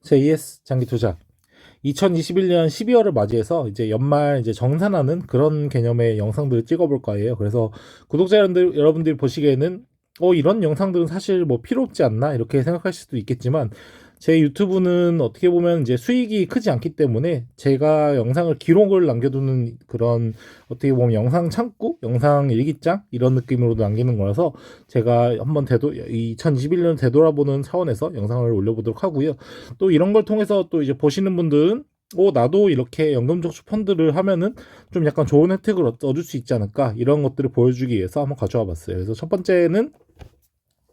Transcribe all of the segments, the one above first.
JS 장기 투자 2021년 12월을 맞이해서 이제 연말 이제 정산하는 그런 개념의 영상들을 찍어볼 거예요. 그래서 구독자 여러분들이 보시기에는 이런 영상들은 사실 뭐 필요 없지 않나 이렇게 생각하실 수도 있겠지만 제 유튜브는 어떻게 보면 이제 수익이 크지 않기 때문에 제가 영상을 기록을 남겨두는 그런 어떻게 보면 영상 창구, 영상 일기장 이런 느낌으로 남기는 거라서 제가 한번 2021년 되돌아보는 차원에서 영상을 올려보도록 하고요. 또 이런 걸 통해서 또 이제 보시는 분들은 나도 이렇게 연금저축 펀드를 하면은 좀 약간 좋은 혜택을 얻을 수 있지 않을까 이런 것들을 보여주기 위해서 한번 가져와 봤어요. 그래서 첫 번째는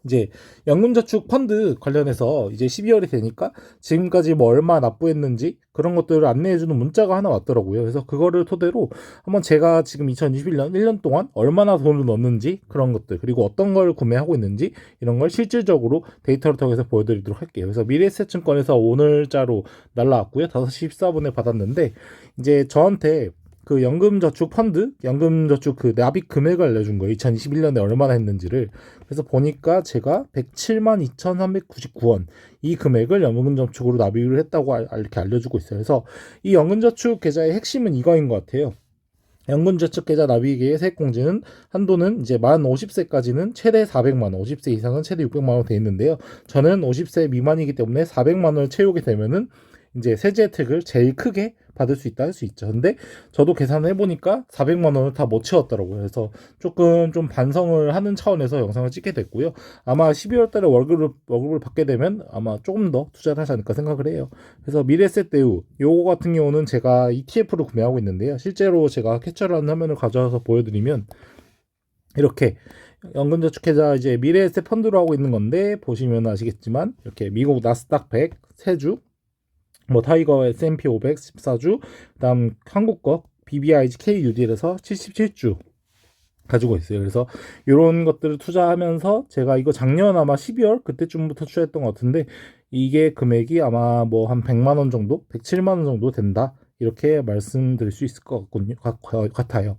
이제 연금저축 펀드 관련해서 이제 12월이 되니까 지금까지 뭐 얼마 납부했는지 그런 것들을 안내해주는 문자가 하나 왔더라고요. 그래서 그거를 토대로 한번 제가 지금 2021년 1년 동안 얼마나 돈을 넣었는지 그런 것들 그리고 어떤 걸 구매하고 있는지 이런 걸 실질적으로 데이터를 통해서 보여드리도록 할게요. 그래서 미래에셋증권에서 오늘자로 날라왔고요. 5시 14분에 받았는데 이제 저한테 그 연금저축 펀드, 연금저축 그 납입 금액을 알려준 거예요. 2021년에 얼마나 했는지를. 그래서 보니까 제가 107만 2,399원 이 금액을 연금저축으로 납입을 했다고 이렇게 알려주고 있어요. 그래서 이 연금저축 계좌의 핵심은 이거인 것 같아요. 연금저축 계좌 납입의 세액공제는 한도는 이제 만 50세까지는 최대 400만 원, 50세 이상은 최대 600만 원 돼 있는데요. 저는 50세 미만이기 때문에 400만 원을 채우게 되면은 이제 세제 혜택을 제일 크게 받을 수 있다 할 수 있죠. 근데 저도 계산을 해보니까 400만 원을 다 못 채웠더라고요. 그래서 조금 좀 반성을 하는 차원에서 영상을 찍게 됐고요. 아마 12월 달에 월급을 받게 되면 아마 조금 더 투자를 하지 않을까 생각을 해요. 그래서 미래에셋 대우 요거 같은 경우는 제가 ETF로 구매하고 있는데요. 실제로 제가 캡처를 한 화면을 가져와서 보여드리면 이렇게 연금저축계좌 이제 미래에셋 펀드로 하고 있는 건데 보시면 아시겠지만 이렇게 미국 나스닥 100 세주 뭐 타이거 S&P 500 14주 그다음 한국 거 BBIG KUDL에서 77주 가지고 있어요. 그래서 이런 것들을 투자하면서 제가 이거 작년 아마 12월 그때쯤부터 투자했던 것 같은데 이게 금액이 아마 뭐 한 100만 원 정도, 107만 원 정도 된다. 이렇게 말씀드릴 수 있을 것 같아요.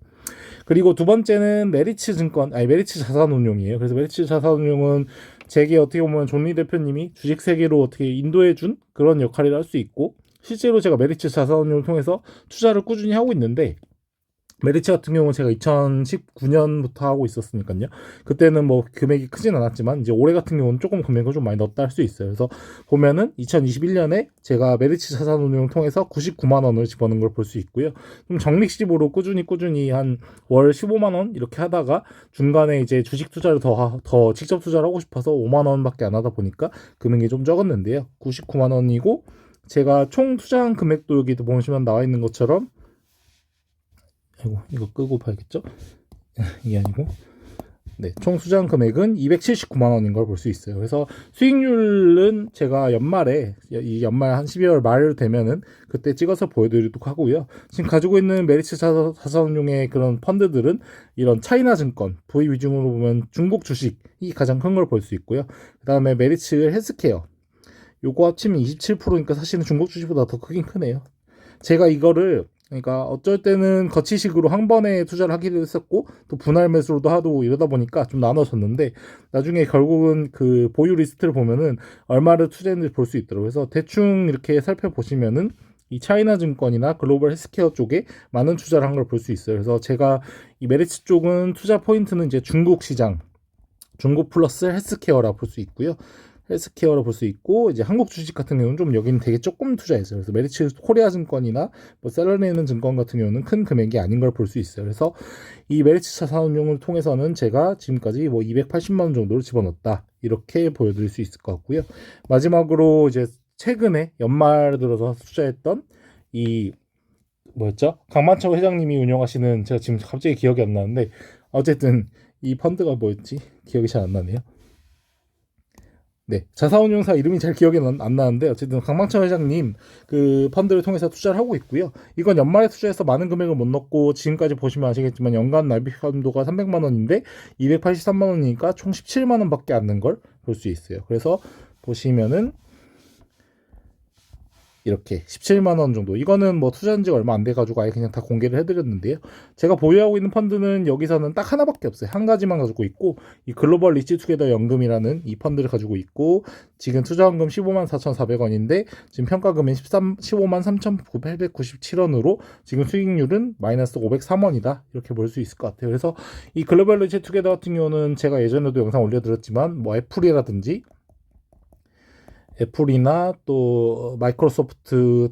그리고 두 번째는 메리츠 자산운용이에요. 그래서 메리츠 자산운용은 제게 어떻게 보면 존리 대표님이 주식 세계로 어떻게 인도해준 그런 역할을 할 수 있고 실제로 제가 메리츠 자산운용을 통해서 투자를 꾸준히 하고 있는데 메리츠 같은 경우는 제가 2019년부터 하고 있었으니까요. 그때는 뭐 금액이 크진 않았지만 이제 올해 같은 경우는 조금 금액을 좀 많이 넣었다 할 수 있어요. 그래서 보면은 2021년에 제가 메리츠 자산운용을 통해서 99만 원을 집어넣은 걸 볼 수 있고요. 좀 적립식으로 꾸준히 한 월 15만 원 이렇게 하다가 중간에 이제 주식 투자를 더 직접 투자를 하고 싶어서 5만 원밖에 안 하다 보니까 금액이 좀 적었는데요. 99만 원이고 제가 총 투자한 금액도 여기도 보시면 나와 있는 것처럼 아이고 이거 끄고 봐야겠죠? 이게 아니고 총 투자한 금액은 279만 원인 걸 볼 수 있어요. 그래서 수익률은 제가 이 연말 한 12월 말 되면은 그때 찍어서 보여드리도록 하고요. 지금 가지고 있는 메리츠 자산운용의 그런 펀드들은 이런 차이나 증권, 부의 비중으로 보면 중국 주식이 가장 큰 걸 볼 수 있고요. 그 다음에 메리츠 헬스케어 요거 합치면 27%니까 사실은 중국 주식보다 더 크긴 크네요. 제가 이거를 그러니까 어쩔 때는 거치식으로 한 번에 투자를 하기도 했었고 또 분할 매수로도 하고 이러다 보니까 좀 나눠졌는데 나중에 결국은 그 보유 리스트를 보면은 얼마를 투자했는지 볼 수 있더라고요. 그래서 대충 이렇게 살펴보시면은 이 차이나 증권이나 글로벌 헬스케어 쪽에 많은 투자를 한 걸 볼 수 있어요. 그래서 제가 이 메리츠 쪽은 투자 포인트는 이제 중국 시장, 중국 플러스 헬스케어라 볼 수 있고요. 헬스케어로 볼 수 있고 이제 한국 주식 같은 경우는 좀 여기는 되게 조금 투자했어요. 그래서 메리츠 코리아 증권이나 뭐 셀러리는 증권 같은 경우는 큰 금액이 아닌 걸 볼 수 있어요. 그래서 이 메리츠 자산운용을 통해서는 제가 지금까지 뭐 280만 원 정도를 집어넣었다 이렇게 보여드릴 수 있을 것 같고요. 마지막으로 이제 최근에 연말 들어서 투자했던 이 뭐였죠? 강만철 회장님이 운영하시는 제가 지금 갑자기 기억이 안 나는데 어쨌든 이 펀드가 뭐였지? 기억이 잘 안 나네요. 자사운용사 이름이 잘 기억이 안 나는데 어쨌든 강망철 회장님 그 펀드를 통해서 투자를 하고 있고요. 이건 연말에 투자해서 많은 금액을 못 넣고 지금까지 보시면 아시겠지만 연간 납입 한도가 300만 원인데 283만 원이니까 총 17만 원밖에 안 는 걸 볼 수 있어요. 그래서 보시면은 이렇게 17만 원 정도. 이거는 뭐 투자한 지가 얼마 안 돼가지고 아예 그냥 다 공개를 해드렸는데요. 제가 보유하고 있는 펀드는 여기서는 딱 하나밖에 없어요. 한 가지만 가지고 있고, 이 글로벌 리치 투게더 연금이라는 이 펀드를 가지고 있고, 지금 투자원금 15만 4,400원인데 지금 평가금은 15만 3,897원으로 지금 수익률은 마이너스 503원이다. 이렇게 볼 수 있을 것 같아요. 그래서 이 글로벌 리치 투게더 같은 경우는 제가 예전에도 영상 올려드렸지만 뭐 애플이나 또 마이크로소프트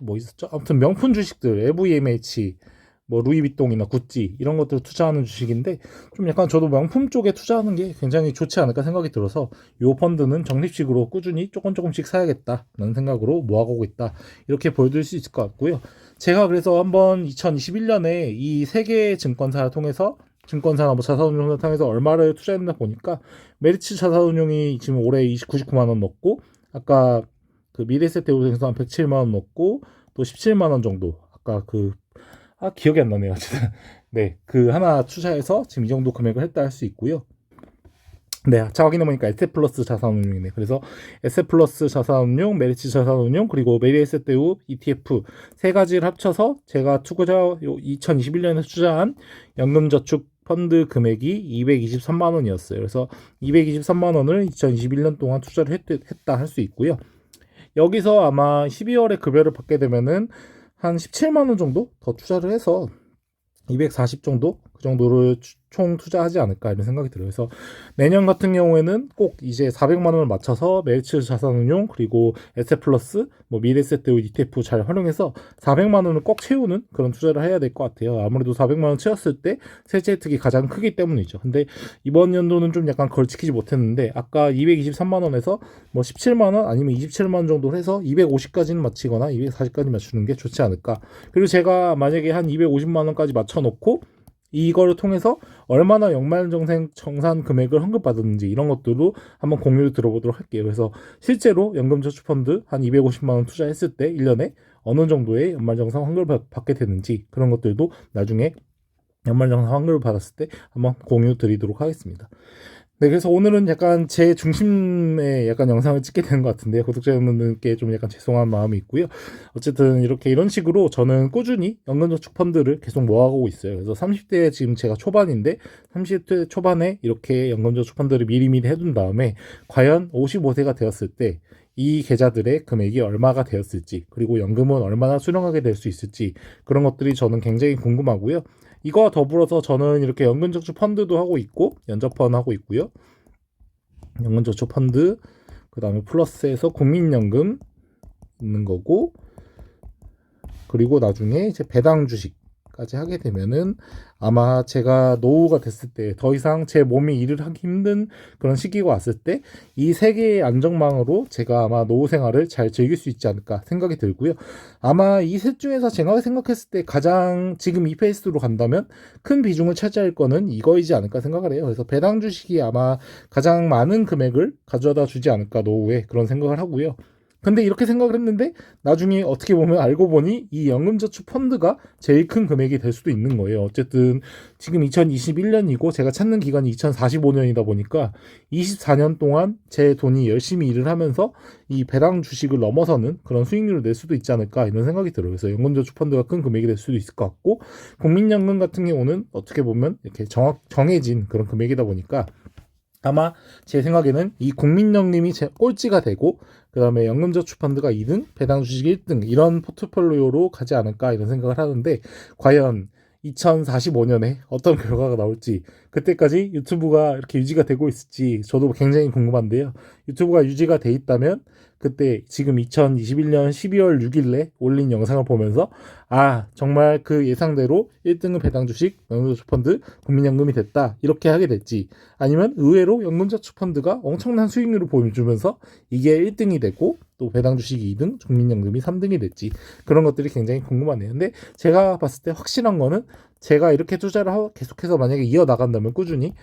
뭐 있었죠? 아무튼 명품 주식들, LVMH, 뭐 루이비통이나 구찌 이런 것들 투자하는 주식인데 좀 약간 저도 명품 쪽에 투자하는 게 굉장히 좋지 않을까 생각이 들어서 이 펀드는 적립식으로 꾸준히 조금씩 사야겠다라는 생각으로 모아가고 있다. 이렇게 보여드릴 수 있을 것 같고요. 제가 그래서 한번 2021년에 이 세 개의 증권사를 통해서 증권사나 뭐 자산운용을 통해서 얼마를 투자했나 보니까 메리츠 자산운용이 지금 올해 99만 원 넣고 아까 그 미래에셋대우생에서 한 107만 원 넣고 또 17만 원 정도 아까 기억이 안 나네요. 네, 그 하나 투자해서 지금 이 정도 금액을 했다 할 수 있고요. 네, 자 확인해보니까 에셋플러스 자산운용이네. 그래서 에셋플러스 자산운용, 메리츠 자산운용, 그리고 메리에셋대우 ETF 세 가지를 합쳐서 제가 2021년에 투자한 연금저축 펀드 금액이 223만 원이었어요. 그래서 223만 원을 2021년 동안 투자를 했다 할 수 있고요. 여기서 아마 12월에 급여를 받게 되면은 한 17만 원 정도 더 투자를 해서 240 정도 그 정도를 총 투자하지 않을까 이런 생각이 들어요. 그래서 내년 같은 경우에는 꼭 이제 400만 원을 맞춰서 메리츠 자산운용 그리고 에셋플러스 뭐 미래에셋대우 ETF 잘 활용해서 400만 원을 꼭 채우는 그런 투자를 해야 될 것 같아요. 아무래도 400만 원 채웠을 때 세제 혜택이 가장 크기 때문이죠. 근데 이번 연도는 좀 약간 그걸 지키지 못했는데 아까 223만 원에서 뭐 17만 원 아니면 27만 원 정도로 해서 250까지는 맞추거나 240까지 맞추는 게 좋지 않을까. 그리고 제가 만약에 한 250만 원까지 맞춰놓고 이거를 통해서 얼마나 정산 금액을 환급받았는지 이런 것들로 한번 공유를 들어보도록 할게요. 그래서 실제로 연금저축펀드 한 250만 원 투자했을 때 1년에 어느 정도의 연말정산 환급을 받게 되는지 그런 것들도 나중에 연말정산 환급을 받았을 때 한번 공유 드리도록 하겠습니다. 네, 그래서 오늘은 약간 제 중심에 약간 영상을 찍게 되는 것 같은데요. 구독자 여러분들께 좀 약간 죄송한 마음이 있고요. 어쨌든 이런 식으로 저는 꾸준히 연금저축 펀드를 계속 모아가고 있어요. 그래서 30대 지금 제가 초반인데 30대 초반에 이렇게 연금저축 펀드를 미리미리 해둔 다음에 과연 55세가 되었을 때 이 계좌들의 금액이 얼마가 되었을지 그리고 연금은 얼마나 수령하게 될 수 있을지 그런 것들이 저는 굉장히 궁금하고요. 이거와 더불어서 저는 이렇게 연금저축 펀드도 하고 있고 연저펀 하고 있고요. 연금저축 펀드 그 다음에 플러스에서 국민연금 있는 거고 그리고 나중에 이제 배당 주식까지 하게 되면은 아마 제가 노후가 됐을 때 더 이상 제 몸이 일을 하기 힘든 그런 시기가 왔을 때 이 세 개의 안정망으로 제가 아마 노후 생활을 잘 즐길 수 있지 않을까 생각이 들고요. 아마 이 셋 중에서 제가 생각했을 때 가장 지금 이 페이스로 간다면 큰 비중을 차지할 거는 이거이지 않을까 생각을 해요. 그래서 배당 주식이 아마 가장 많은 금액을 가져다 주지 않을까 노후에 그런 생각을 하고요. 근데 이렇게 생각을 했는데 나중에 어떻게 보면 알고 보니 이 연금저축 펀드가 제일 큰 금액이 될 수도 있는 거예요. 어쨌든 지금 2021년이고 제가 찾는 기간이 2045년이다 보니까 24년 동안 제 돈이 열심히 일을 하면서 이 배당 주식을 넘어서는 그런 수익률을 낼 수도 있지 않을까 이런 생각이 들어요. 그래서 연금저축 펀드가 큰 금액이 될 수도 있을 것 같고 국민연금 같은 경우는 어떻게 보면 이렇게 정해진 그런 금액이다 보니까 아마 제 생각에는 이 국민연금이 꼴찌가 되고 그 다음에 연금저축펀드가 2등, 배당주식 1등 이런 포트폴리오로 가지 않을까 이런 생각을 하는데 과연 2045년에 어떤 결과가 나올지 그때까지 유튜브가 이렇게 유지가 되고 있을지 저도 굉장히 궁금한데요. 유튜브가 유지가 돼 있다면 그때 지금 2021년 12월 6일에 올린 영상을 보면서 정말 그 예상대로 1등은 배당주식, 연금저축펀드, 국민연금이 됐다 이렇게 하게 됐지 아니면 의외로 연금저축펀드가 엄청난 수익률을 보여주면서 이게 1등이 되고 또 배당주식이 2등, 국민연금이 3등이 됐지 그런 것들이 굉장히 궁금하네요. 근데 제가 봤을 때 확실한 거는 제가 이렇게 투자를 계속해서 만약에 이어나간다면 꾸준히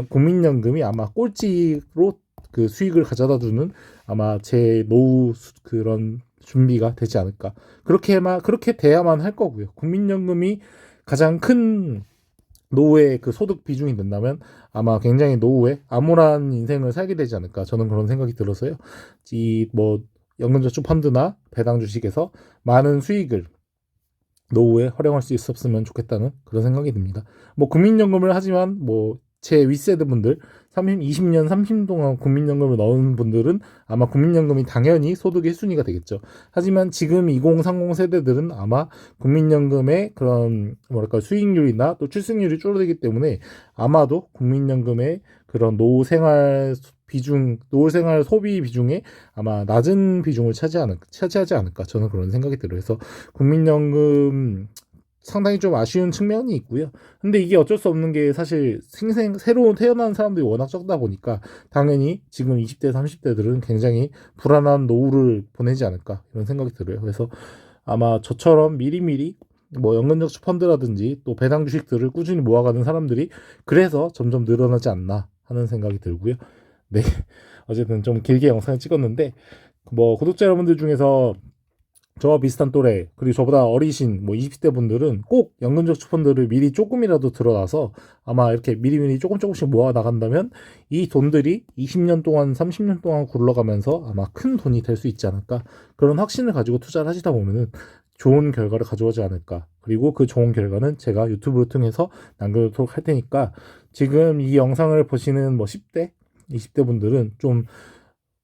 국민연금이 아마 꼴찌로 그 수익을 가져다 주는 아마 제 노후 그런 준비가 되지 않을까. 그렇게 돼야만 할 거고요. 국민연금이 가장 큰 노후의 그 소득 비중이 된다면 아마 굉장히 노후에 암울한 인생을 살게 되지 않을까. 저는 그런 생각이 들어서요. 연금저축 펀드나 배당 주식에서 많은 수익을 노후에 활용할 수 있었으면 좋겠다는 그런 생각이 듭니다. 뭐 국민연금을 하지만 뭐 제 윗세대 분들 20년 30년 동안 국민연금을 넣은 분들은 아마 국민연금이 당연히 소득의 1순위가 되겠죠. 하지만 지금 2030 세대들은 아마 국민연금의 그런 뭐랄까 수익률이나 또 출생률이 줄어들기 때문에 아마도 국민연금의 그런 노후 생활 소비 비중에 아마 낮은 비중을 차지하지 않을까 저는 그런 생각이 들어요. 그래서 국민연금 상당히 좀 아쉬운 측면이 있고요. 근데 이게 어쩔 수 없는 게 사실 새로운 태어난 사람들이 워낙 적다 보니까 당연히 지금 20대, 30대들은 굉장히 불안한 노후를 보내지 않을까 이런 생각이 들어요. 그래서 아마 저처럼 미리미리 뭐 연금저축 펀드라든지 또 배당 주식들을 꾸준히 모아가는 사람들이 그래서 점점 늘어나지 않나 하는 생각이 들고요. 네. 어쨌든 좀 길게 영상을 찍었는데 뭐 구독자 여러분들 중에서 저와 비슷한 또래 그리고 저보다 어리신 뭐 20대 분들은 꼭 연금저축 펀드를 미리 조금이라도 들어놔서 아마 이렇게 미리미리 조금씩 모아 나간다면 이 돈들이 20년 동안 30년 동안 굴러가면서 아마 큰 돈이 될 수 있지 않을까 그런 확신을 가지고 투자를 하시다 보면은 좋은 결과를 가져오지 않을까. 그리고 그 좋은 결과는 제가 유튜브를 통해서 남겨놓도록 할 테니까 지금 이 영상을 보시는 뭐 10대, 20대 분들은 좀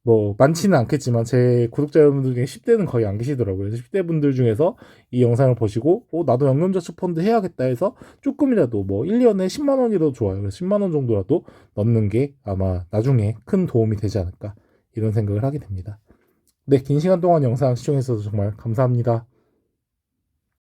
뭐 많지는 않겠지만 제 구독자 여러분들 중에 10대는 거의 안 계시더라고요. 그래서 10대 분들 중에서 이 영상을 보시고 나도 연금저축 펀드 해야겠다 해서 조금이라도 뭐 1년에 10만 원이라도 좋아요. 그래서 10만 원 정도라도 넣는 게 아마 나중에 큰 도움이 되지 않을까 이런 생각을 하게 됩니다. 네, 긴 시간 동안 영상 시청해 주셔서 정말 감사합니다.